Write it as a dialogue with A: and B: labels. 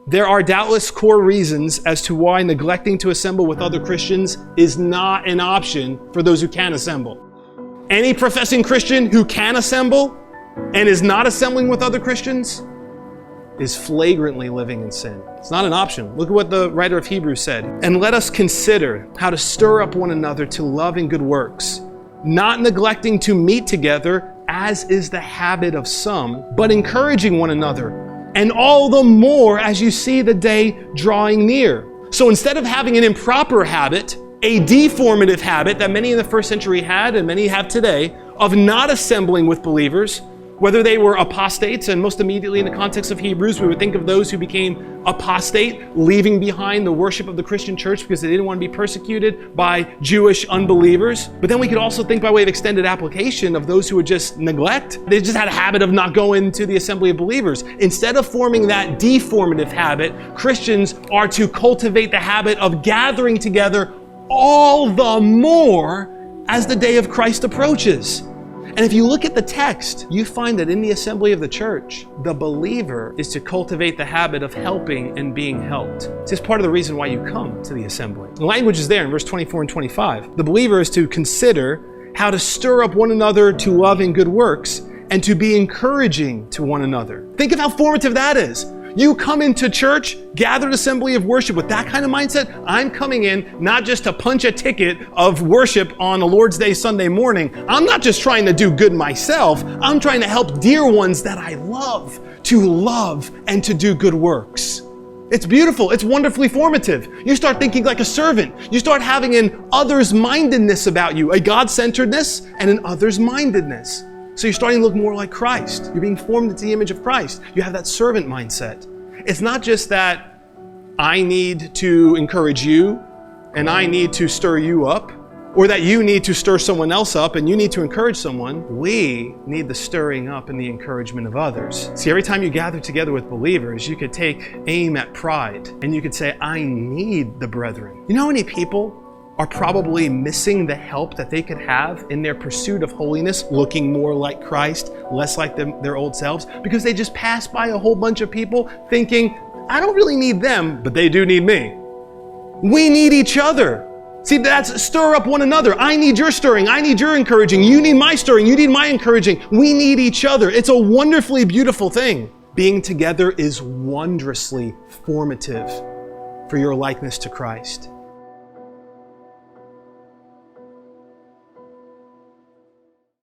A: There are doubtless core reasons as to why neglecting to assemble with other Christians is not an option for those who can assemble. Any professing Christian who can assemble and is not assembling with other Christians is flagrantly living in sin. It's not an option. Look at what the writer of Hebrews said. And let us consider how to stir up one another to love and good works, not neglecting to meet together, as is the habit of some, but encouraging one another, and all the more as you see the day drawing near. So instead of having an improper habit, a deformative habit that many in the first century had and many have today, of not assembling with believers, whether they were apostates, and most immediately in the context of Hebrews, we would think of those who became apostate, leaving behind the worship of the Christian church because they didn't want to be persecuted by Jewish unbelievers. But then we could also think by way of extended application of those who would just neglect. They just had a habit of not going to the assembly of believers. Instead of forming that deformative habit, Christians are to cultivate the habit of gathering together all the more as the day of Christ approaches. And if you look at the text, you find that in the assembly of the church, the believer is to cultivate the habit of helping and being helped. It's just part of the reason why you come to the assembly. The language is there in verse 24 and 25. The believer is to consider how to stir up one another to love and good works and to be encouraging to one another. Think of how formative that is. You come into church, gathered assembly of worship with that kind of mindset. I'm coming in not just to punch a ticket of worship on a Lord's Day Sunday morning. I'm not just trying to do good myself. I'm trying to help dear ones that I love to love and to do good works. It's beautiful. It's wonderfully formative. You start thinking like a servant. You start having an others-mindedness about you, a God-centeredness and an others-mindedness. So you're starting to look more like Christ. You're being formed into the image of Christ. You have that servant mindset. It's not just that I need to encourage you and I need to stir you up, or that you need to stir someone else up and you need to encourage someone. We need the stirring up and the encouragement of others. See, every time you gather together with believers, you could take aim at pride and you could say, I need the brethren. You know how many people are probably missing the help that they could have in their pursuit of holiness, looking more like Christ, less like their old selves, because they just pass by a whole bunch of people thinking, I don't really need them, but they do need me. We need each other. See, that's stir up one another. I need your stirring. I need your encouraging. You need my stirring. You need my encouraging. We need each other. It's a wonderfully beautiful thing. Being together is wondrously formative for your likeness to Christ.